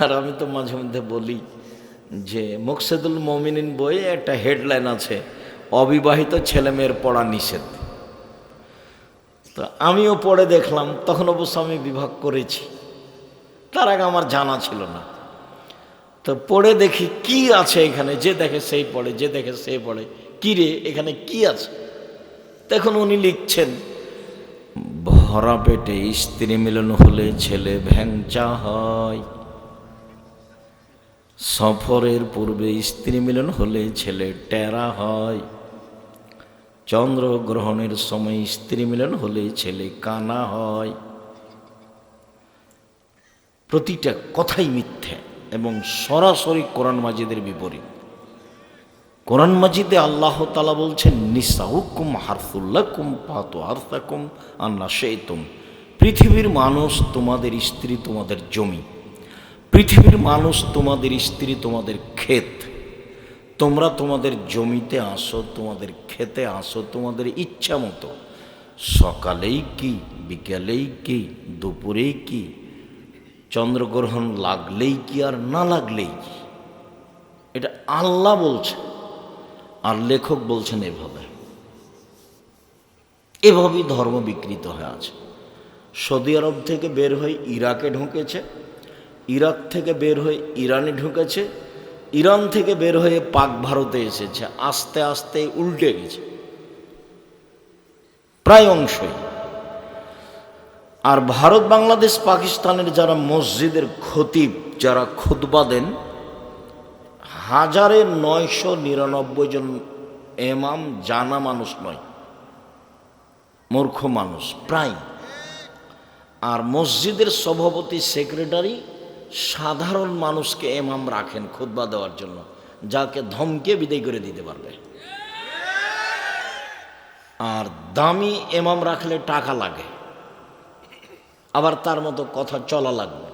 আর আমি তো মাঝে মধ্যে বলি যে মুকসেদুল মুমিনিন বইয়ে একটা হেডলাইন আছে, অবিবাহিত ছেলেমেয়ের পড়া নিষেধ। তো আমিও পড়ে দেখলাম, তখন অবশ্য আমি বিভাগ করেছি, তার আগে আমার জানা ছিল না। তো পড়ে দেখি কি আছে এখানে, যে দেখে সেই পড়ে, যে দেখে সেই পড়ে, কি রে এখানে কি আছে। তখন উনি লিখছেন, ভরা পেটে স্ত্রী মিলন হলে ছেলে ভ্যাংচা হয়, সফরের পূর্বে স্ত্রী মিলন হলে ছেলে টেরা হয়, চন্দ্রগ্রহণের সময় স্ত্রী মিলন হলে ছেলে কানা হয়। প্রতিটা কথাই মিথ্যে এবং সরাসরি কোরআন মাজিদের বিপরীত। কোরআন মাজিদে আল্লাহ তাআলা বলছেন, নিসাউকুম হারফুল্লাকুম ফাতু হারসাকুম আন্না শাইতুম। পৃথিবীর মানুষ তোমাদের স্ত্রী, তোমাদের জমি। পৃথিবীর মানুষ তোমাদের স্ত্রী, তোমাদের ক্ষেত। তোমরা তোমাদের জমিতে আসো, তোমাদের খেতে আসো তোমাদের ইচ্ছা মতো, সকালেই কি, বিকেলেই কি, দুপুরেই কি, চন্দ্রগ্রহণ লাগলেই কি আর না লাগলেই কি। এটা আল্লাহ বলছে, আর লেখক বলছেন এভাবে। এভাবেই ধর্ম বিকৃত হয়ে আছে। সৌদি আরব থেকে বের হয়ে ইরাকে ঢুকেছে, ইরাক থেকে বের হয়ে ইরানে ঢুকেছে, ইরান থেকে বের হয়ে পাক ভারতে এসেছে। আস্তে আস্তে উল্টে গেছে প্রায় অংশই। আর ভারত, বাংলাদেশ, পাকিস্তানের যারা মসজিদের খতিব, যারা খুতবা দেন, 1999 জন এমাম জানা মানুষ নয়, মূর্খ মানুষ প্রায়। আর মসজিদের সভাপতি, সেক্রেটারি সাধারণ মানুষকে এমাম রাখেন খুতবা দেওয়ার জন্য, যাকে ধমকে বিদায় করে দিতে পারবে। আর দামি এমাম রাখলে টাকা লাগে, আবার তার মতো কথা চলা লাগবে।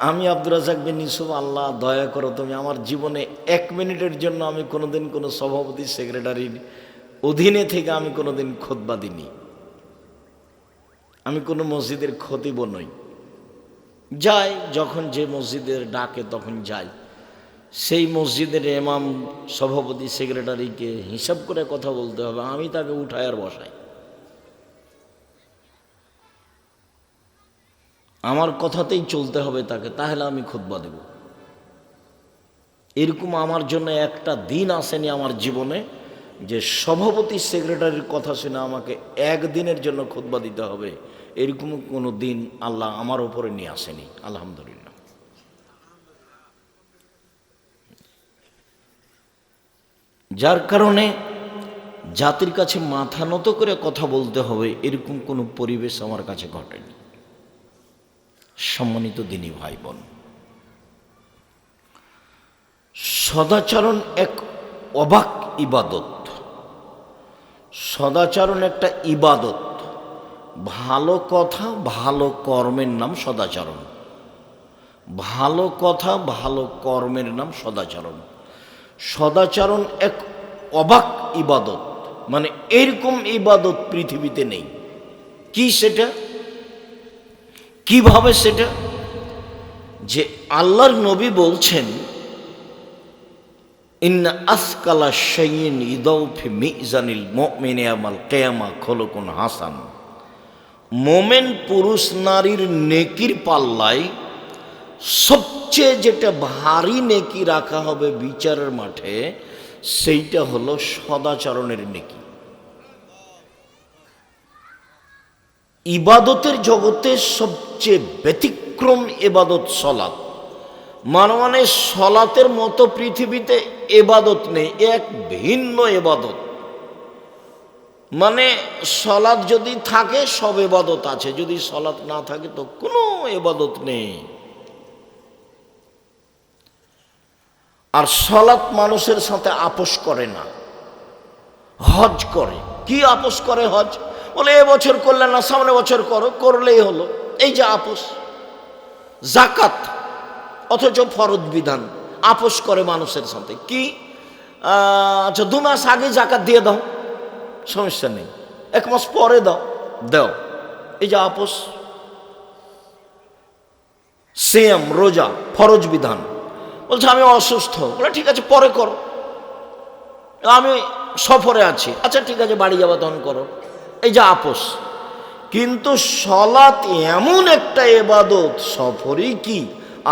আমি আব্দুর রাজ্জাক বিন ইউসুফ, আল্লাহ দয়া করো তুমি, আমার জীবনে 1 মিনিটের জন্য আমি কোনোদিন কোনো সভাপতি, সেক্রেটারির অধীনে থেকে আমি কোনোদিন খুতবা দিইনি। আমি কোনো মসজিদের খতিব নই। যাই যখন যে মসজিদের ডাকে তখন যাই। সেই মসজিদের ইমাম, সভাপতি, সেক্রেটারিকে হিসাব করে কথা বলতে হবে, আমি তাকে উঠাই আর বসাই। আমার কথাতেই চলতে হবে তাকে, তাহলে আমি খুতবা দেব। এরকম আমার জন্য একটা দিন আসেনি আমার জীবনে যে সভাপতি, সেক্রেটারির কথা শুনে আমাকে 1 দিনের জন্য খুতবা দিতে হবে, এরকম কোনো দিন আল্লাহ আমার উপরে নিয়ে আসেনি, আলহামদুলিল্লাহ। যার কারণে জাতির কাছে মাথা নত করে কথা বলতে হবে, এরকম কোনো পরিবেশ আমার কাছে ঘটেনি। সম্মানিত দিনী ভাই বোন, সদাচরণ এক অবাক ইবাদত। সদাচরণ একটা ইবাদত। ভালো কথা, ভালো কর্মের নাম সদাচরণ। ভালো কথা, ভালো কর্মের নাম সদাচরণ। সদাচরণ এক অবাক ইবাদত, মানে এরকম ইবাদত পৃথিবীতে নেই। কি সেটা? কিভাবে সেটা? যে আল্লাহর নবী বলছেন, ইন্না আসকালা শাইইন ইদাউ ফি মিজানিল মুমিনি ইয়াউমাল কিয়ামা খুলুকুন হাসান। মোমেন পুরুষ নারীর নেকির পাল্লায় সবচেয়ে যেটা ভারী নেকি রাখা হবে বিচারের মাঠে, সেইটা হলো সদাচরণের নেকি। ইবাদতের জগতে সবচেয়ে ব্যতিক্রম ইবাদত সলাত। মানে সলাতের মতো পৃথিবীতে ইবাদত নেই, এক ভিন্ন ইবাদত। মানে সলাত যদি থাকে সব ইবাদত আছে, যদি সলাত না থাকে তো কোনো ইবাদত নেই। আর সলাত মানুষের সাথে আপোষ করে না, হজ করে। কি আপোষ করে? হজ বলে এবছর করলে না, সামনে বছর করো, করলেই হলো, এই যে আপোষ। জাকাত, অথচ ফরজ বিধান, আপোষ করে মানুষের সাথে। কি? আচ্ছা 2 মাস আগে জাকাত দিয়ে দাও, সমস্যা নেই, 1 মাস পরে দাও, দাও, এই যে আপোষ। সিয়াম রোজা ফরজ বিধান। বলছে আমি অসুস্থ, বলে ঠিক আছে পরে করো, আমি সফরে আছি, আচ্ছা ঠিক আছে বাড়ি যাবা তখন করো, এই যে আপোষ। কিন্তু সলাৎ এমন একটা ইবাদত, সফরেই কি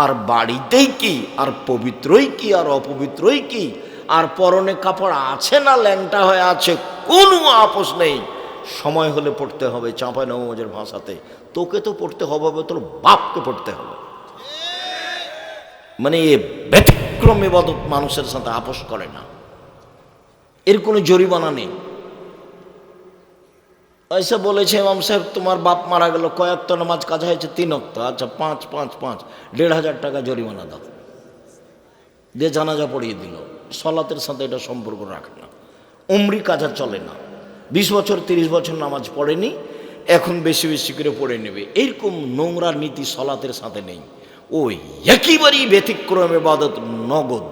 আর বাড়িতেই কি, আর পবিত্রই কি আর অপবিত্রই কি, আর পরনে কাপড় আছে না ল্যাংটা হয়ে আছে, কোনো আপোষ নেই। সময় হলে পড়তে হবে, চাঁপাই নবমের ভাষাতে তোকে তো পড়তে হবে, তোর বাপকে পড়তে হবে। মানে এ ব্যতিক্রম ইবাদত মানুষের সাথে আপোষ করে না, এর কোনো জরিমানা নেই। এসে বলেছে ইমাম সাহেব তোমার বাপ মারা গেল, কয়েকটা নামাজ কাজা হয়েছে 3 ওয়াক্ত, আচ্ছা 5 5 5 1,500 টাকা জরিমানা দাও, দিয়ে জানাজা পড়িয়ে দিল। সলাতের সাথে এটা সম্পর্ক রাখে না। উমরি কাজা চলে না, 20 বছর 30 বছর নামাজ পড়েনি, এখন বেশি বেশি করে পড়ে নেবে, এইরকম নোংরা নীতি সলাতের সাথে নেই। ওই একেবারেই ব্যতিক্রম ইবাদত, নগদ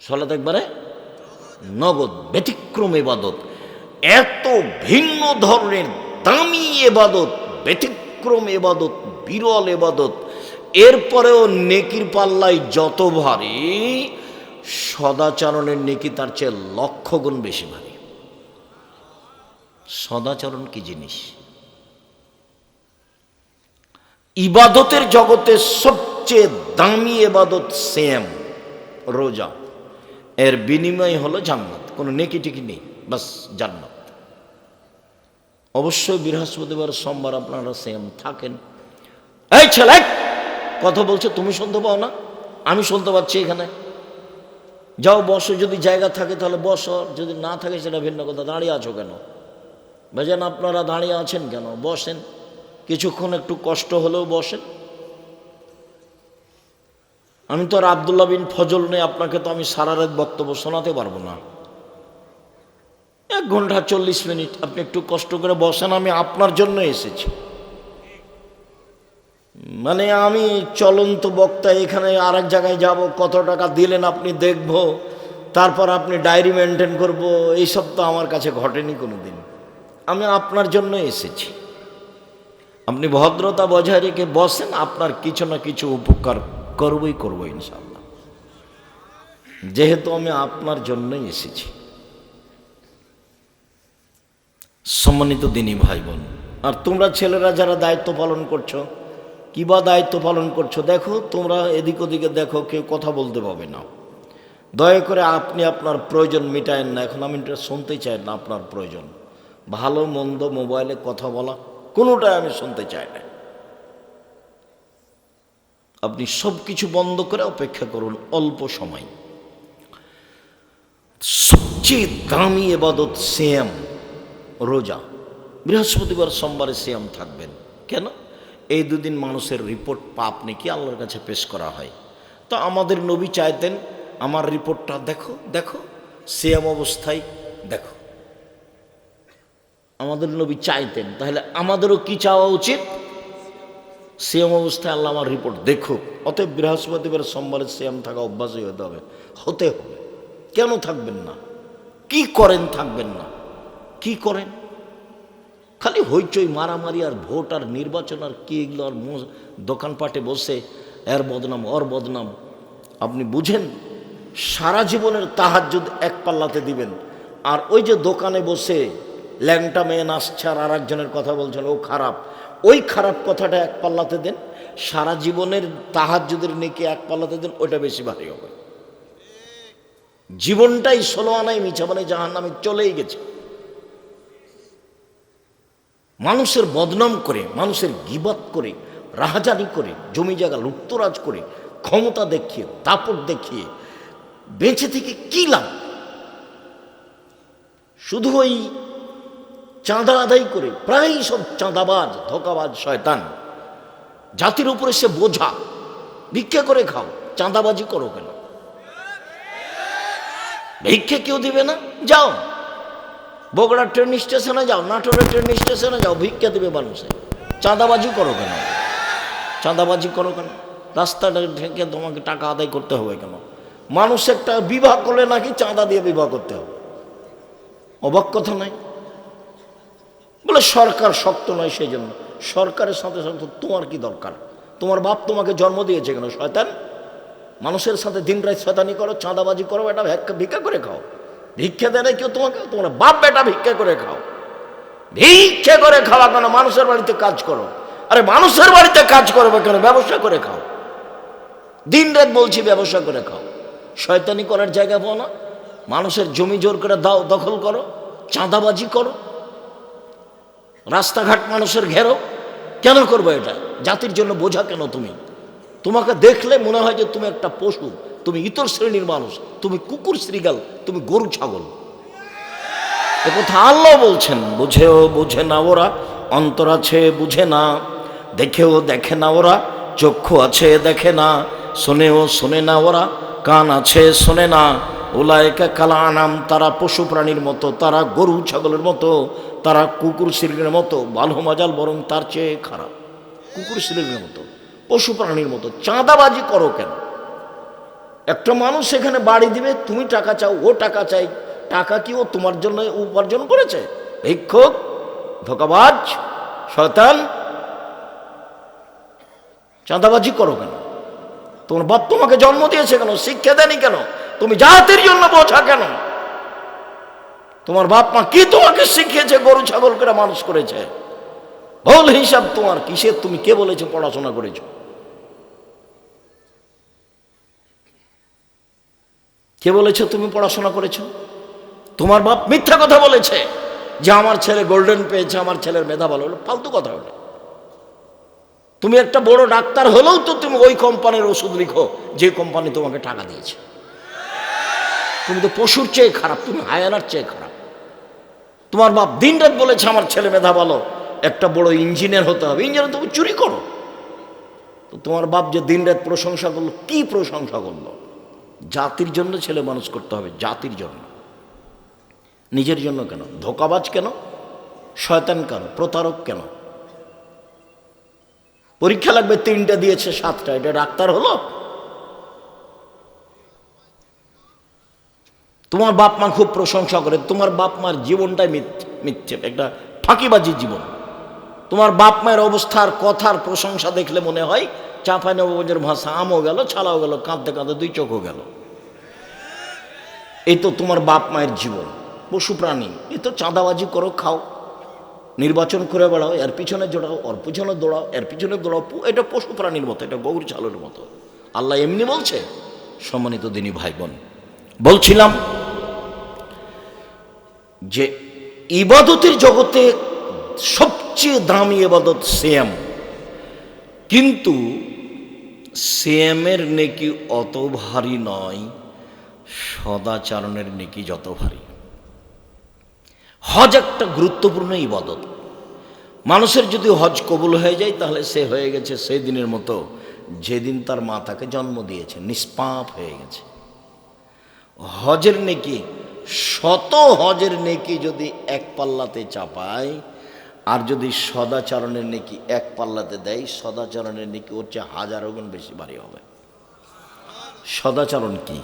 সলাত একবারে নগদ, ব্যতিক্রম ইবাদত, এত ভিন্ন ধরনের দামি ইবাদত, ব্যতিক্রম ইবাদত, বিরল ইবাদত। এরপরেও নেকির পাল্লাই যত ভারী, সদাচরণের নেকি তার চেয়ে 1,00,000 গুণ বেশি ভারী। সদাচরণ কি জিনিস? ইবাদতের জগতে সবচেয়ে দামি ইবাদত সিয়াম রোজা, এর বিনিময় হলো জান্নাত, কোনো নেকি টিকি নেই, বাস জান্নাত। অবশ্যই বৃহস্পতিবার সোমবার আপনারা সিয়াম থাকেন। এই ছেলে কথা বলছে, তুমি শুনতে পাও না? আমি শুনতে পাচ্ছি। এখানে যাও বসো, যদি জায়গা থাকে তাহলে বসো, যদি না থাকে সেটা ভিন্ন কথা। দাঁড়িয়ে আছো কেন ভাইজান? আপনারা দাঁড়িয়ে আছেন কেন? বসেন, কিছুক্ষণ একটু কষ্ট হলেও বসেন। আমি তো আর আব্দুল্লাহ বিন ফজল নেই, আপনাকে তো আমি সারা রাত বক্তব্য শোনাতে পারবো না। 1 ঘন্টা 40 মিনিট আপনি একটু কষ্ট করে বসেন, আমি আপনার জন্য এসেছি। মানে আমি চলন্ত বক্তা, এখানে আর এক জায়গায় যাব, কত টাকা দিলেন আপনি দেখব, তারপর আপনি ডায়েরি মেনটেন করব, এইসব তো আমার কাছে ঘটেনি কোনো দিন। আমি আপনার জন্য এসেছি, আপনি ভদ্রতা বজায় রেখে বসেন, আপনার কিছু না কিছু উপকার করবই করবো ইনশাআল্লাহ, যেহেতু আমি আপনার জন্যই এসেছি। সম্মানিত দিনী ভাই বোন, আর তোমরা ছেলেরা যারা দায়িত্ব পালন করছো, কিবা দায়িত্ব পালন করছো, দেখো তোমরা এদিক ওদিকে দেখো, কেউ কথা বলতে পাবে না। দয়া করে আপনি আপনার প্রয়োজন মিটায়েন না। এখন আমি এটা শুনতে চাই না আপনার প্রয়োজন, ভালো মন্দ মোবাইলে কথা বলা, কোনোটাই আমি শুনতে চাই না। আপনি সব কিছু বন্ধ করে অপেক্ষা করুন অল্প সময়। সবচেয়ে দামি ইবাদত সিয়াম রোজা। বৃহস্পতিবার সোমবারে সিয়াম থাকবেন কেন? এই 2 দিন মানুষের রিপোর্ট পাপ নাকি আল্লাহর কাছে পেশ করা হয়। তো আমাদের নবী চাইতেন আমার রিপোর্টটা দেখো, দেখো সিয়াম অবস্থায় দেখো, আমাদের নবী চাইতেন। তাহলে আমাদেরও কি চাওয়া উচিত? সিয়াম অবস্থায় আল্লাহ আমার রিপোর্ট দেখুক। অতএব বৃহস্পতিবার সোমবারে সিয়াম থাকা অভ্যাসই হতে হবে, হতে হবে। কেন থাকবেন না? কি করেন থাকবেন না? কি করেন? খালি হইচই, মারামারি আর ভোট আর নির্বাচন আর কি এগুলো, আর দোকানপাটে বসে এর বদনাম ওর বদনাম। আপনি বুঝেন সারা জীবনের তাহাজ্জুদ এক পাল্লাতে দিবেন, আর ওই যে দোকানে বসে ল্যাংটা মেয়ে নাচছে আর একজনের কথা বলছেন ও খারাপ, ওই খারাপ কথাটা এক পাল্লাতে দেন, সারা জীবনের তাহাজ্জুদের নেকি এক পাল্লাতে দেন, ওইটা বেশি ভারী হবে। জীবনটাই 16 আনায় মিছা, মানে জাহান্নামে চলেই গেছে। মানুষের বদনাম করে, মানুষের গীবত করে, রাহাজানি করে, জমি জায়গা লুপ্তরাজ করে, ক্ষমতা দেখিয়ে, দাপট দেখিয়ে বেঁচে থেকে কি লাভ? শুধু ওই চাঁদা আদায় করে, প্রায় সব চাঁদাবাজ ধোকাবাজ শয়তান জাতির উপরে সে বোঝা। ভিক্ষা করে খাও, চাঁদাবাজি করো কেন? ভিক্ষে কেউ দিবে না? যাও বগুড়া ট্রেন স্টেশনে যাও, নাটোরের ট্রেন স্টেশনে যাও, ভিক্ষা দেবে মানুষে। চাঁদাবাজি করো কেন? চাঁদাবাজি করো কেন? রাস্তাটা ঢেকে তোমাকে টাকা আদায় করতে হবে কেন? মানুষ একটা বিবাহ করলে নাকি চাঁদা দিয়ে বিবাহ করতে হবে, অবাক কথা নাই? বলে সরকার শক্ত নয়, সেই জন্য। সরকারের সাথে সাথে তোমার কি দরকার? তোমার বাপ তোমাকে জন্ম দিয়েছে কেন শয়তান? মানুষের সাথে দিন রাত শয়তানি করো, চাঁদাবাজি করো, এটা ভিক্ষা করে খাও। ভিক্ষা দেয় না কেউ তোমাকে? তোমার বাপ বেটা ভিক্ষা করে খাও। ভিক্ষা করে খাওয়া কেন? মানুষের বাড়িতে কাজ করো। আরে মানুষের বাড়িতে কাজ করবে কেন? ব্যবসা করে খাও। দিন রাত বলছি ব্যবসা করে খাও। শয়তানি করার জায়গা পাও না? মানুষের জমি জোর করে দাও, দখল করো, চাঁদাবাজি করো, রাস্তাঘাট মানুষের ঘেরো। কেন করবো এটা? জাতির জন্য বোঝা কেন তুমি? তোমাকে দেখলে মনে হয় যে তুমি একটা পশু, তুমি ইতর শ্রেণীর মানুষ, তুমি কুকুর শ্রীগাল, তুমি গরু ছাগল। এ কথা আল্লাহ বলছেন। বুঝেও বুঝে না ওরা, অন্তর আছে বুঝে না, দেখেও দেখে না ওরা, চক্ষু আছে দেখে না, শোনেও শোনে না ওরা, কান আছে শোনে না। উলায়েকা কালা আনাম, তারা পশু প্রাণীর মতো, তারা গরু ছাগলের মতো, তারা কুকুর শ্রীগের মতো। বালু মাজাল বরং তার চেয়ে খারাপ, কুকুর শ্রীগের মতো, পশু প্রাণীর মতো। চাঁদাবাজি করো কেন? একটা মানুষ এখানে বাড়ি দিবে, তুমি টাকা চাও, ও টাকা চাই। টাকা কি ও তোমার জন্য উপার্জন করেছে? ভিক্ষুক, ধোঁকাবাজ, শয়তান। চাঁদাবাজি করো কেন? তোমার বাপ তোমাকে জন্ম দিয়েছে কেন? শিক্ষা দেয়নি কেন? তুমি জাতির জন্য বোঝা কেন? তোমার বাপ মা কি তোমাকে শিখিয়েছে? গরু ছাগল করে মানুষ করেছে। ভুল হিসাব তোমার কিসের? তুমি কে বলেছে পড়াশোনা করেছ? কে বলেছে তুমি পড়াশোনা করেছ? তোমার বাপ মিথ্যা কথা বলেছে যে আমার ছেলে গোল্ডেন পেয়েছে, আমার ছেলের মেধা ভালো হলো। ফালতু কথা হলো। তুমি একটা বড় ডাক্তার হলেও তো তুমি ওই কোম্পানির ওষুধ লিখো যে কোম্পানি তোমাকে টাকা দিয়েছে। তুমি তো পশুর চেয়ে খারাপ, তুমি হায়ানার চেয়ে খারাপ। তোমার বাপ দিন রাত বলেছে আমার ছেলে মেধা ভালো, একটা বড় ইঞ্জিনিয়ার হতে হবে। ইঞ্জিনিয়ার তুমি চুরি করো। তো তোমার বাপ যে দিন রাত প্রশংসা করলো, কি প্রশংসা করলো? জাতির জন্য ছেলে মানুষ করতে হবে, জাতির জন্য, নিজের জন্য কেন? ধোঁকাবাজ কেন? শয়তান কেন? প্রতারক কেন? পরীক্ষা লাগবে 3টা দিয়েছে 7টা, এটা ডাক্তার হলো? তোমার বাপ মা খুব প্রশংসা করে। তোমার বাপ মার জীবনটাই মিথ্যে, একটা ফাঁকিবাজির জীবন। তোমার বাপ মায়ের অবস্থার কথার প্রশংসা দেখলে মনে হয় চাঁপাইনবাবগঞ্জের ভাষা, আমও গেল, ছালাও গেল, কাঁদতে কাঁদতে 2 চোখও গেল। এই তো তোমার বাপ মায়ের জীবন। পশু প্রাণী, এই তো চাঁদাবাজি করো, খাও, নির্বাচন করে বেড়াও, এর পিছনে জোড়াও, ওর পিছনে দৌড়াও, এর পিছনে দৌড়াও। এটা পশু প্রাণীর মতো, এটা গরু ছাগলের মতো। আল্লাহ এমনি বলছে? সম্মানিত দিনী ভাই বোন, বলছিলাম যে ইবাদতের জগতে সবচেয়ে দামি ইবাদত সিয়াম। কিন্তু সিয়ামের নেকি অত ভারী নয় সদাচরণের নেকি যত ভারী। হজ একটা গুরুত্বপূর্ণ ইবাদত। মানুষের যদি হজ কবুল হয়ে যায় তাহলে সে হয়ে গেছে সেই দিনের মতো যেদিন তার মা তাকে জন্ম দিয়েছে, নিষ্পাপ হয়ে গেছে। হজের নেকি, শত হজের নেকি যদি এক পাল্লাতে চাপায়, আর যদি সদাচরণের নেকি এক পাল্লাতে দেয়, সদাচরণের নেকি ওর চেয়ে 1000 গুণ বেশি ভারী হবে। সদাচরণ কি?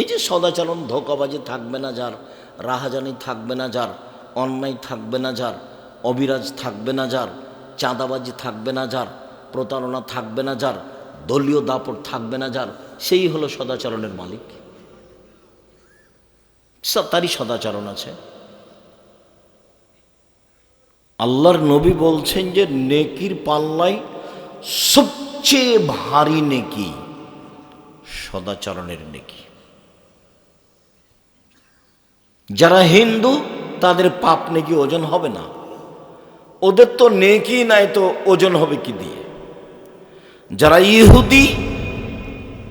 এই যে সদাচরণ, ধোঁকাবাজি থাকবে না যার, রাহাজানি থাকবে না যার, অন্যায় থাকবে না যার, অবিরাজ থাকবে না যার, চাঁদাবাজি থাকবে না যার, প্রতারণা থাকবে না যার, দলীয় দাপট থাকবে না যার, সেই হলো সদাচরণের মালিক। তারই সদাচরণ আছে। আল্লাহর নবী বলছেন যে নেকির পাল্লায় সবচেয়ে ভারী নেকি সদাচরণের নেকি। যারা হিন্দু তাদের পাপ নেকি ওজন হবে না, ওদের তো নেকি নাই, তো ওজন হবে কি দিয়ে? যারা ইহুদি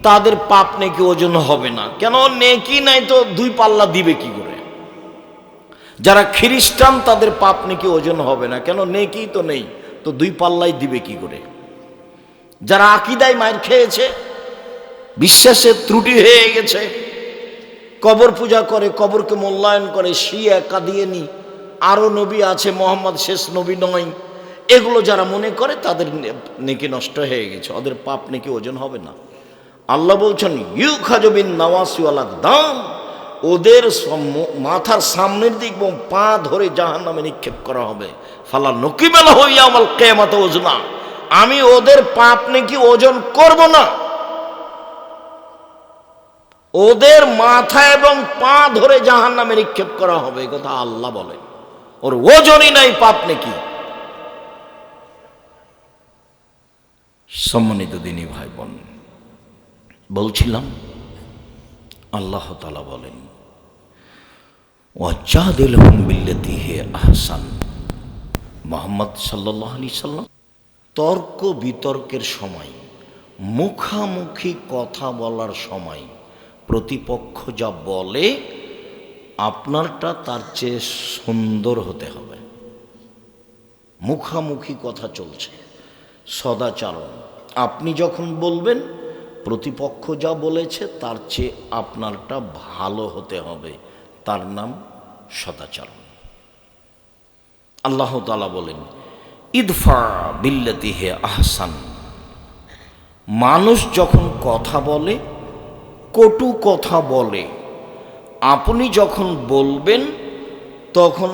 তাদের পাপ নেকি ওজন হবে না, কেন? নেকি নাই তো 2 পাল্লা দিবে কি করে? যারা খ্রিস্টান তাদের পাপ নেকি ওজন হবে না, কেন? নেকি তো নেই, তো 2 পাল্লাই দিবে কি করে? যারা আকীদায় মার খেয়েছে, বিশ্বাসে ত্রুটি হয়ে গেছে, কবর পূজা করে, কবরকে মূল্যায়ন করে, শিয়া কাদিয়ানি, আরও নবী আছে, মোহাম্মদ শেষ নবী নয়, এগুলো যারা মনে করে তাদের নেকি নষ্ট হয়ে গেছে, ওদের পাপ নেকি ওজন হবে না। আল্লাহ বলছেন ইউখাযু বিন নাওয়াসি ওয়াল আকদাম, ওদের মাথার সামনের দিক এবং পা ধরে জাহান্নামে নিক্ষেপ করা হবে। ফালা নুকিবা লাহু ইয়াউমাল কিয়ামাতি ওজনা, আমি ওদের পাপ নাকি ওজন করব না, ওদের মাথা এবং পা ধরে জাহান্নামে নিক্ষেপ করা হবে, এই কথা আল্লাহ বলেন। ওর ওজনই নাই পাপ নাকি। সম্মানিত দিনী ভাই বোন, বলছিলাম আল্লাহ তাআলা বলেন ওয়াজাদিলহুম বিল্লাতী হিয়া আহসান। মুহাম্মদ সাল্লাল্লাহু আলাইহি সাল্লাম তর্ক বিতর্কের সময়, মুখামুখি কথা বলার সময় প্রতিপক্ষ যা বলে আপনারটা তার চেয়ে সুন্দর হতে হবে। মুখামুখি কথা চলছে, সদাচরণ। আপনি যখন বলবেন প্রতিপক্ষ যা বলেছে তার চেয়ে আপনারটা ভালো হতে হবে, তার নাম সদাচরণ। আল্লাহ তাআলা বলেন ইদফা বিল্লাতী হিয়া আহসান। মানুষ যখন কথা বলে, কটু কথা বলে, আপনি যখন বলবেন তখন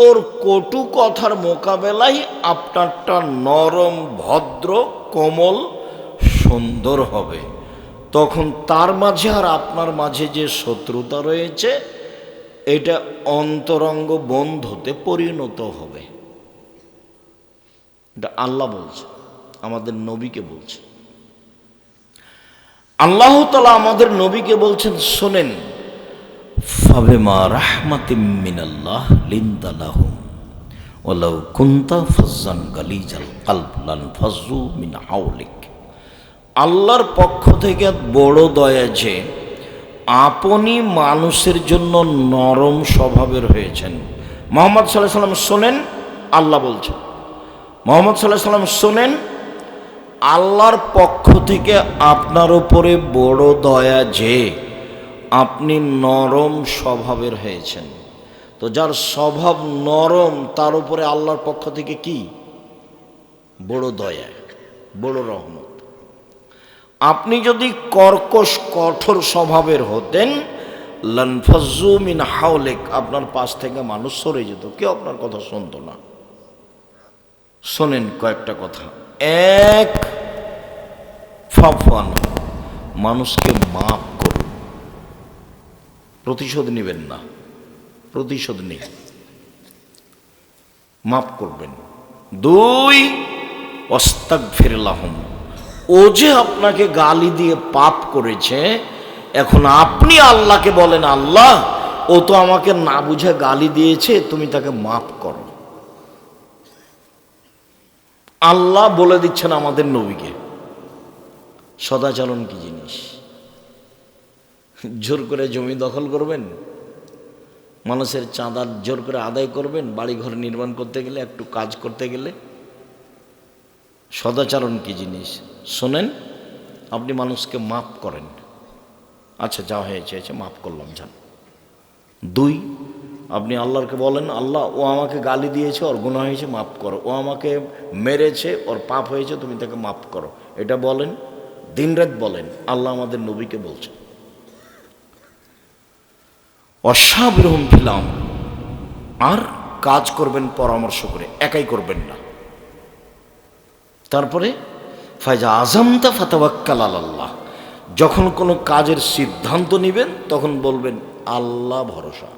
ওর কটু কথার মোকাবেলায় আপনারটা নরম, ভদ্র, কোমল, সুন্দর হবে। তখন তার মাঝে আর আপনার মাঝে যে শত্রুতা রয়েছে এটা অন্তরঙ্গ বন্ধুতে পরিণত হবে। এটা আল্লাহ বলছে, আমাদের নবীকে বলছে। আল্লাহ তাআলা আমাদের নবীকে বলছেন, শোনেন, ফাবিমা রাহমাতিম মিনাল্লাহ লিনতা লাহুম ওয়ালাউ কুনতা ফাজ্জান গালিজাল কলব লানফাজ্জু মিন হাওলিক। আল্লাহর পক্ষ থেকে বড় দয়া যে আপনি মানুষের জন্য নরম স্বভাবের হয়েছেন। মুহাম্মদ সাল্লাল্লাহু আলাইহি সাল্লাম শোনেন, আল্লাহ বলছেন, মুহাম্মদ সাল্লাল্লাহু আলাইহি সাল্লাম শোনেন, আল্লাহর পক্ষ থেকে আপনার উপরে বড় দয়া যে আপনি নরম স্বভাবের হয়েছেন। তো যার স্বভাব নরম তার উপরে আল্লাহর পক্ষ থেকে কি বড় দয়া, বড় রহমত। আপনি যদি কর্কশ কঠোর স্বভাবের হতেন লানফাজ্জু মিন হাওলিক, আপনার পাশ থেকে মানুষ সরে যেত, কেউ আপনার কথা শুনতো না। শোনেন কয়েকটা কথা। এক, ফাফান, মানুষকে মাফ করুন, প্রতিশোধ নেবেন না, প্রতিশোধ নেই, মাফ করবেন। দুই, ওয়াস্তাগফির লাহুম, ও যে আপনাকে গালি দিয়ে পাপ করেছে, এখন আপনি আল্লাহকে বলেন, আল্লাহ ও তো আমাকে না বুঝে গালি দিয়েছে, তুমি তাকে মাফ করো। আল্লাহ বলে দিচ্ছেন আমাদের নবীকে। সদাচরণ কি জিনিস? জোর করে জমি দখল করবেন, মানুষের চাঁদা জোর করে আদায় করবেন, বাড়ি ঘর নির্মাণ করতে গেলে, একটু কাজ করতে গেলে। সদাচরণ কি জিনিস? শোনেন, আপনি মানুষকে মাফ করেন, আচ্ছা যা হয়েছে মাফ করলাম, যান। দুই, আপনি আল্লাহকে বলেন, আল্লাহ ও আমাকে গালি দিয়েছে, ওর গুনাহ হয়েছে, মাফ করো। ও আমাকে মেরেছে, ওর পাপ হয়েছে, তুমি তাকে মাফ করো। এটা বলেন, দিনরাত বলেন। আল্লাহ আমাদের নবীকে বলছেন। অসাবিরহুম ফিল আমর, আর কাজ করবেন পরামর্শ করে, একাই করবেন না। তারপরে ফাইজা আযামতা ফাতাওয়াক্কাল আলাল্লাহ, যখন কোনো কাজের সিদ্ধান্ত নেবেন তখন বলবেন আল্লাহ ভরসা।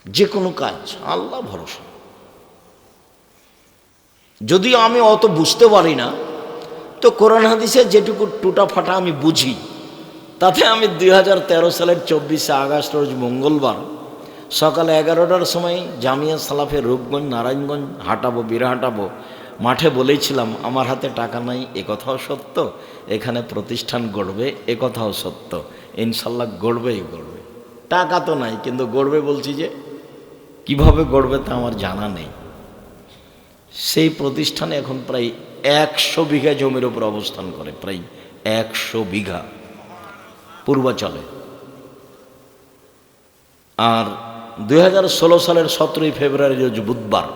যে কোনো কাজ আল্লাহ ভরসা। যদি আমি অত বুঝতে পারি না, তো কোরআন হাদিসে যেটুকু টুটা ফাটা আমি বুঝি, তাতে আমি 2013 সালের 24শে আগস্ট রোজ মঙ্গলবার সকালে 11টার সময় জামিয়া সালাফে রূপগঞ্জ নারায়ণগঞ্জ হাঁটাবো, বীর হাঁটাবো, মাঠে বলেছিলাম আমার হাতে টাকা নাই, এ কথাও সত্য, এখানে প্রতিষ্ঠান গড়বে, এ কথাও সত্য, ইনশাল্লাহ গড়বেই গড়বে। টাকা তো নাই, কিন্তু গড়বে বলছি যে কিভাবে গড়বে তা আমার জানা নেই। সেই প্রতিষ্ঠানে এখন প্রায় 100 বিঘা জমির উপর অবস্থান করে, প্রায় 100 বিঘা পূর্বাচলে। আর 2016 সালের 17 ফেব্রুয়ারি রোজ বুধবার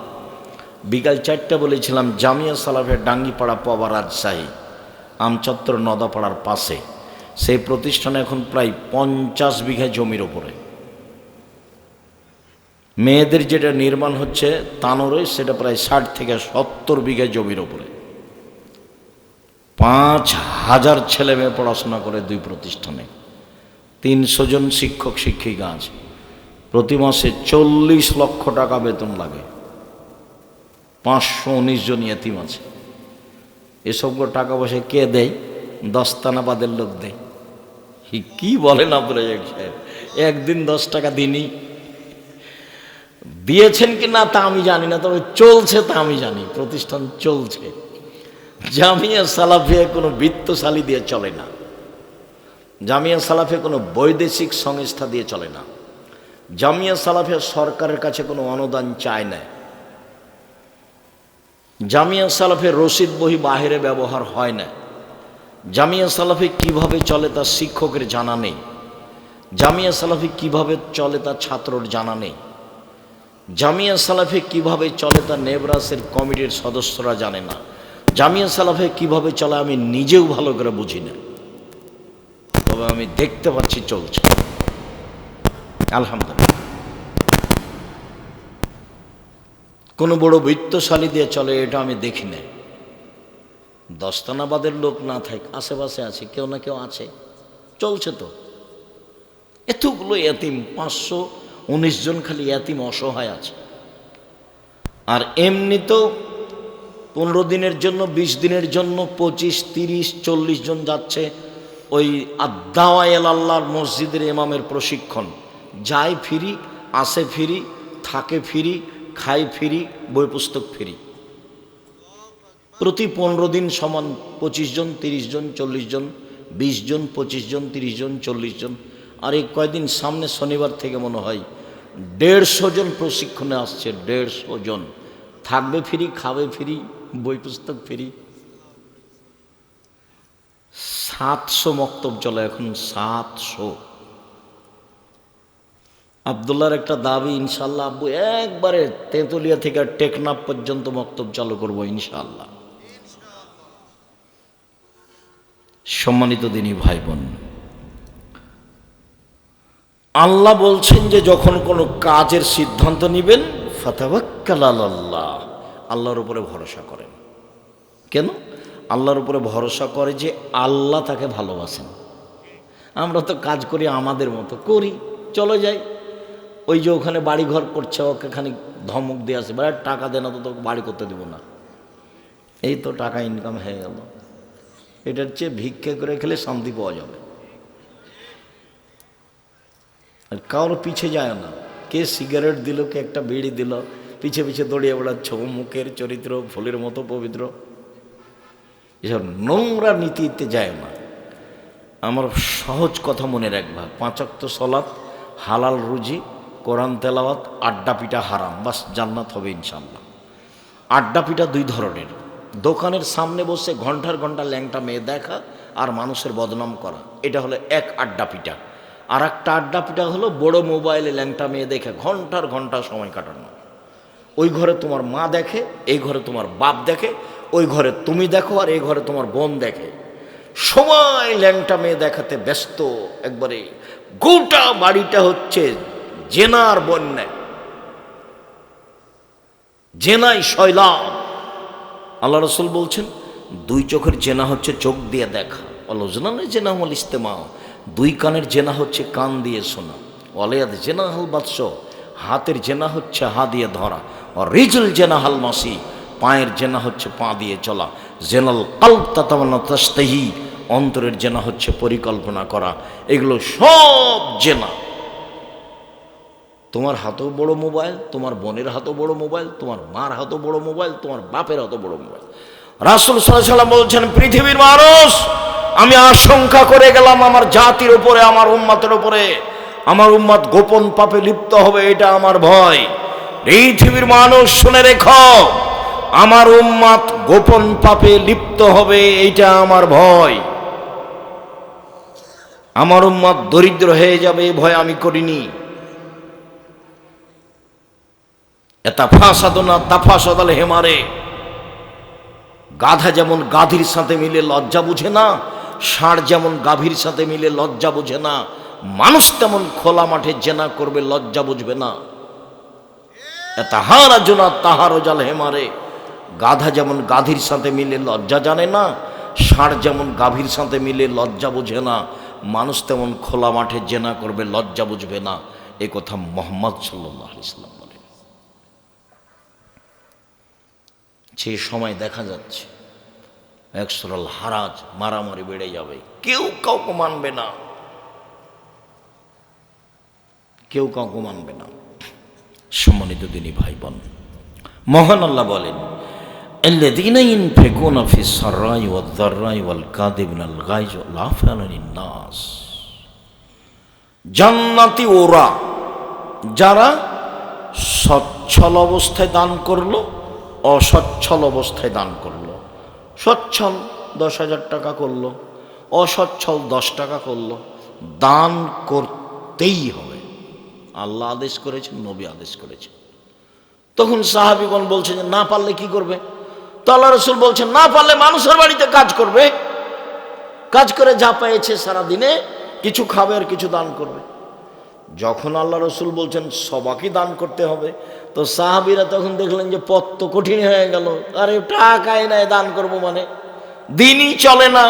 বিকাল 4টা বলেছিলাম জামিয়া সালাফের ডাঙ্গিপাড়া পবা রাজশাহী আমচত্বর নদাপাড়ার পাশে সেই প্রতিষ্ঠানে এখন প্রায় 50 বিঘা জমির ওপরে মেয়েদের যেটা নির্মাণ হচ্ছে তানোরে, সেটা প্রায় 60 থেকে 70 বিঘা জমির ওপরে। 5000 ছেলে মেয়ে পড়াশোনা করে 2 প্রতিষ্ঠানে, 300 জন শিক্ষক শিক্ষিকা আছে, প্রতি মাসে 40 লক্ষ টাকা বেতন লাগে, 519 জন ইয়েতিম আছে। এসবগুলো টাকা পয়সা কে দেয়? দস্তানাবাদের লোক দেয়। কি বলেন আব্দুল রাজ্জাক সাহেব? একদিন 10 টাকা দিনই দিয়েছেন কি না তা আমি জানি না, তবে চলছে তা আমি জানি, প্রতিষ্ঠান চলছে। জামিয়া সালাফিয়া কোনো বিত্তশালী দিয়ে চলে না, জামিয়া সালাফিয়া কোনো বৈদেশিক সংস্থা দিয়ে চলে না, জামিয়া সালাফিয়া সরকারের কাছে কোনো অনুদান চায় না, জামিয়া সালাফিয়া রশিদ বহি বাহিরে ব্যবহার হয় না, জামিয়া সালাফি কিভাবে চলে তা শিক্ষকের জানা নেই, জামিয়া সালাফি কিভাবে চলে তা ছাত্রর জানা নেই, জামিয়া সালাফি কিভাবে চলে তা নেবরাসের কমিটির সদস্যরা জানে না, জামিয়া সালাফি কিভাবে চলে আমি নিজেও ভালো করে বুঝি না, তবে আমি দেখতে পাচ্ছি চলছে, আলহামদুলিল্লাহ। কোনো বড় বিত্তশালী দিয়ে চলে এটা আমি দেখি না। দস্তানাবাদের লোক না থাকে, আশেপাশে আছে, কেউ না কেউ আছে, চলছে তো। এতগুলো এতিম, 519 জন খালি এতিম অসহায় আছে। আর এমনি তো 15 দিনের জন্য, 20 দিনের জন্য 25, 30, 40 জন যাচ্ছে ওই আদাওয়াল আল্লাহর মসজিদের ইমামের প্রশিক্ষণ। যায় ফিরি, আসে ফিরি, থাকে ফিরি, খায় ফিরি, বই পুস্তক ফিরি। প্রতি 15 দিন সমান 25 জন, 30 জন, 40 জন, 20 জন, 25 জন, 30 জন, 40 জন। আর এই কয়দিন সামনে শনিবার থেকে মনে হয় 150 জন প্রশিক্ষণে আসছে, 150 জন। থাকবে ফিরি, খাবে ফিরি, বই পুস্তক ফিরি। 700 মক্তব চলে এখন, 700। আবদুল্লাহর একটা দাবি, ইনশাল্লাহ আব্বু একবারে তেঁতুলিয়া থেকে টেকনাফ পর্যন্ত মক্তব চালু করবো ইনশাআল্লাহ। সম্মানিত দিনী ভাই বোন, আল্লাহ বলছেন যে যখন কোনো কাজের সিদ্ধান্ত নেবেন ফাতাওয়াক্কাল আলাল্লাহ, আল্লাহর উপরে ভরসা করেন। কেন? আল্লাহর উপরে ভরসা করে যে আল্লাহ তাকে ভালোবাসেন। আমরা তো কাজ করি আমাদের মতো করি, চলে যাই। ওই যে ওখানে বাড়ি ঘর করছে, ওকে খানিক ধমক দিয়ে আসে, বাড়ি টাকা দেয় না তো তোকে বাড়ি করতে দেবো না। এই তো টাকা ইনকাম হয়ে গেল। এটার চেয়ে ভিক্ষে করে খেলে শান্তি পাওয়া যাবে। আর কারোর পিছে যায় না, কে সিগারেট দিল, কে একটা বিড়ি দিল, পিছে পিছে দৌড়িয়ে বেড়াচ্ছ। মুখের চরিত্র ফুলের মতো পবিত্র, এসব নোংরা নীতিতে যায় না। আমার সহজ কথা মনে রাখবা, 5 ওয়াক্ত সালাত, হালাল রুজি, কোরআন তেলাওয়াত, আড্ডা পিটা হারাম, বাস জান্নাত হবে ইনশাআল্লাহ। আড্ডা পিটা 2 ধরনের, দোকানের সামনে বসে ঘন্টার ঘন্টা ল্যাংটা মেয়ে দেখা আর মানুষের বদনাম করা, এটা হলো এক আড্ডা পিটা। আর একটা আড্ডা পিটা হলো বড় মোবাইলে ল্যাংটা মেয়ে দেখে ঘন্টার ঘন্টা সময় কাটানো। ওই ঘরে তোমার মা দেখে, এই ঘরে তোমার বাপ দেখে, ওই ঘরে তুমি দেখো, আর এই ঘরে তোমার বোন দেখে। সময় ল্যাংটা মেয়ে দেখাতে ব্যস্ত, একবারে গোটা বাড়িটা হচ্ছে জেনার বন্যায়, জেনাই শৈলাব। আল্লাহ রসুল বলছেন 2 চোখের জেনা হচ্ছে চোখ দিয়ে দেখা, অলজনানের জেনা হল ইস্তেমা। 2 কানের জেনা হচ্ছে কান দিয়ে শোনা। অলেয়াদ জেনা হল বাদশ, হাতের জেনা হচ্ছে হাত দিয়ে ধরা। আর রিজল জেনা হাল মাসি, পায়ের জেনা হচ্ছে পা দিয়ে চলা। জেনাল কালব তাতামান্না তাস্তাহি, অন্তরের জেনা হচ্ছে পরিকল্পনা করা। এগুলো সব জেনা। তোমার হাতেও বড় মোবাইল, তোমার বোনের হাতেও বড় মোবাইল, তোমার মার হাতেও বড় মোবাইল, তোমার বাপের হাতেও বড় মোবাইল। রাসূল সাল্লাল্লাহু আলাইহি ওয়াসাল্লাম বলছেন, পৃথিবীর মানুষ, আমি আশঙ্কা করে গেলাম আমার জাতির উপরে, আমার উম্মতের উপরে, আমার উম্মত গোপন পাপে লিপ্ত হবে, এটা আমার ভয়। পৃথিবীর মানুষ শুনে রেখো, আমার উম্মত গোপন পাপে লিপ্ত হবে, এইটা আমার ভয়। আমার উম্মত দরিদ্র হয়ে যাবে, এই ভয় আমি করিনি। এতাফাসাদনা তাফাসাদাল হেমারে, গাধা যেমন গাধীর সাথে মিলে লজ্জা বুঝে না, ষাঁড় যেমন গাভীর সাথে মিলে লজ্জা বুঝে না, মানুষ তেমন খোলা মাঠে জেনা করবে, লজ্জা বুঝবে না। তাহারা জোনা তাহারও জাল হেমারে, গাধা যেমন গাধীর সাথে মিলে লজ্জা জানে না, ষাঁড় যেমন গাভীর সাথে মিলে লজ্জা বোঝে না, মানুষ তেমন খোলা মাঠে জেনা করবে লজ্জা বুঝবে না। এ কথা মুহাম্মদ সাল্লাল্লাহু আলাইহি ওয়াসাল্লাম বলেন। সে সময় দেখা যাচ্ছে একসরাল হারাজ, মারামারি বেড়ে যাবে, কেউ কাউকে মানবে না, কেউ কাউকে মানবে না। সম্মানিত দিনী ভাই বোন, মহান আল্লাহ বলেন, الذين ينفقون في السراء والضراء والكاظمين الغيظ والعافين عن الناس। জান্নাতি ওরা যারা সচ্ছল অবস্থায় দান করলো, অসচ্ছল অবস্থায় দান করলো। সচ্ছল 10,000 টাকা করলো, অসচ্ছল 10 টাকা করলো, দান করতেই হবে। আল্লাহ আদেশ করেছেন, নবী আদেশ করেছেন। তখন সাহাবীগণ বলছেন যে না পারলে কি করবে? তো আল্লাহ রাসূল বলছেন না পারলে মানুষের বাড়িতে কাজ করবে, কাজ করে যা পেয়েছে সারাদিনে কিছু খাবে আর কিছু দান করবে। যখন আল্লাহ রাসূল বলছেন সবাইকে দান করতে হবে, তো সাহাবীরা তখন দেখলেন যে পথ তো কঠিন হয়ে গেল। আরে টাকাই নাই দান করব মানে, দিনই চলে না,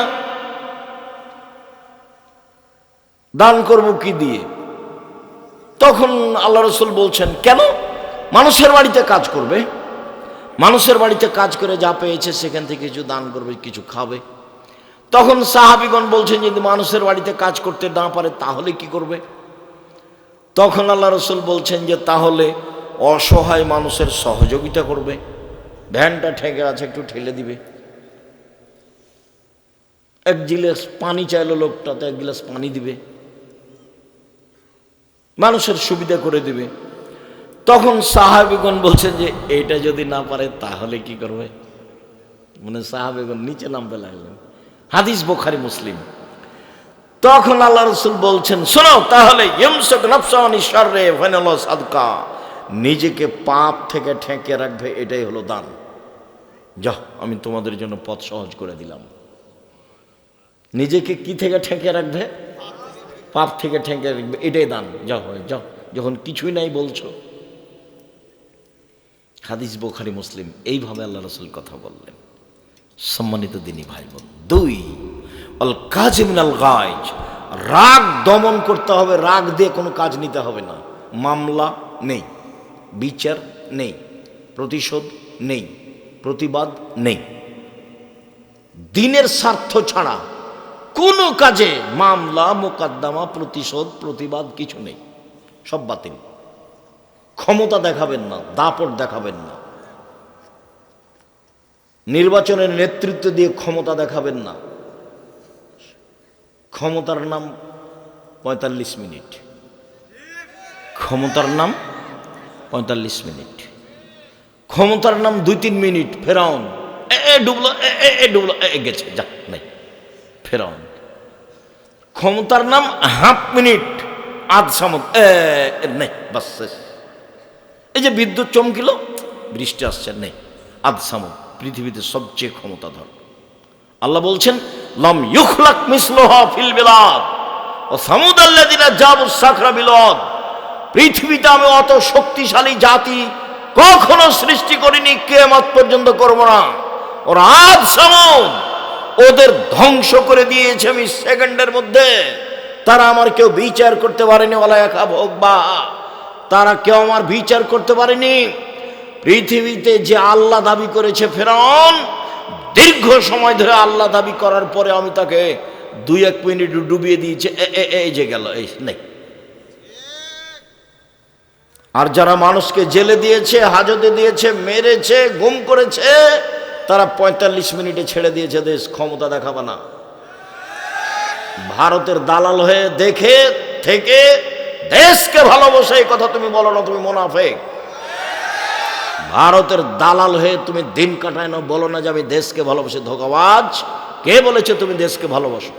দান করব কি দিয়ে? তখন আল্লাহ রাসূল বলছেন কেন? মানুষের বাড়িতে কাজ করবে, মানুষের বাড়িতে কাজ করে যা পেয়েছে সেখান থেকে কিছু দান করবে, কিছু খাবে। তখন সাহাবীগণ বলছেন যদি মানুষের বাড়িতে কাজ করতে না পারে তাহলে কি করবে? তখন আল্লাহ রাসূল বলছেন যে তাহলে অসহায় মানুষের সহযোগিতা করবে। ভ্যানটা ঠেকে আছে, একটু ঠেলে দিবে। এক গিলাস পানি চাইলো লোকটা, তো 1 গিলাস পানি দিবে, মানুষের সুবিধা করে দিবে। তখন সাহাবীগণ বলছেন যে এটা যদি না পারে তাহলে কি করবে? মানে সাহাবীগণ নিচে নামতে লাগলেন। হাদিস বুখারী মুসলিম। তখন আল্লাহ রাসূল বলছেন শোনো, তাহলে ইয়ামসাক নাফসানি শাররে ফানাল সাদকা, নিজেকে পাপ থেকে ঠেকে রাখবে, এটাই হলো দান। যাও আমি তোমাদের জন্য পথ সহজ করে দিলাম। নিজেকে কি থেকে ঠেকে রাখবে? পাপ থেকে ঠেকে রাখবে, এটাই দান। যাও যাও, যখন কিছুই নাই বলছো। হাদিস বুখারী মুসলিম। এইভাবে আল্লাহ রাসূল কথা বললেন। সম্মানিত দিনী ভাই বোন, 2 আল কাযিমিনাল গায়জ, রাগ দমন করতে হবে। রাগ দিয়ে কোনো কাজ নিতে হবে না। মামলা নেই, বিচার নেই, প্রতিশোধ নেই, প্রতিবাদ নেই। দিনের স্বার্থ ছাড়া কোনো কাজে মামলা, মোকদ্দমা, প্রতিশোধ, প্রতিবাদ কিছু নেই, সব বাতিল। ক্ষমতা দেখাবেন না, দাপট দেখাবেন না, নির্বাচনের নেতৃত্ব দিয়ে ক্ষমতা দেখাবেন না। ক্ষমতার নাম 45 মিনিট, ক্ষমতার নাম 45 মিনিট, ক্ষমতার নাম 2-3 মিনিট। ফেরাউন ডুবলো, ডুবলো, গেছে, যা নাই ফেরাউন। ক্ষমতার নাম ½ মিনিট, আধ সামুদ নেই, বাস শেষ। এই যে বিদ্যুৎ চমকিল, বৃষ্টি আসছে, নেই, আধ সামুদ। পৃথিবীতে সবচেয়ে ক্ষমতাধর আল্লাহ বলছেন লাম ইউখলাক মিসলুহা ফিল বিলাদ ওয়া সামুদাল্লাযিনা জাবুস সাখরা বিল ওয়াদ। পৃথিবীতে আমি অত শক্তিশালী জাতি কখনো সৃষ্টি করিনি, কিয়ামত পর্যন্ত করব না। ওরা আদ সামুদ, ওদের ধ্বংস করে দিয়েছে আমি সেকেন্ডের মধ্যে। তারা আমার কেউ বিচার করতে পারেনি, ওয়ালা ইয়াখাবুবা, তারা কেউ আমার বিচার করতে পারেনি। পৃথিবীতে যে আল্লাহ দাবি করেছে ফেরাউন, দীর্ঘ সময় ধরে আল্লাহ দাবি করার পরে আমি তাকে 2-1 মিনিট ডুবিয়ে দিয়েছে, এই যে গেল, এই নেই। আর যারা মানুষকে জেলে দিয়েছে, হাজতে দিয়েছে, মেরেছে, গুম করেছে, তারা 45 মিনিটে ছেড়ে দিয়েছে দেশ। ক্ষমতা দেখাবে না। ভারতের দালাল হয়ে দেখে থেকে দেশকে ভালোবাসে, এই কথা তুমি বলো না, তুমি মুনাফিক। ভারতের দালাল হয়ে তুমি দিন কাটায় না, বলো না যে আমি দেশকে ভালোবাসি। ধোঁকাবাজ। কে বলেছে তুমি দেশকে ভালোবাসো?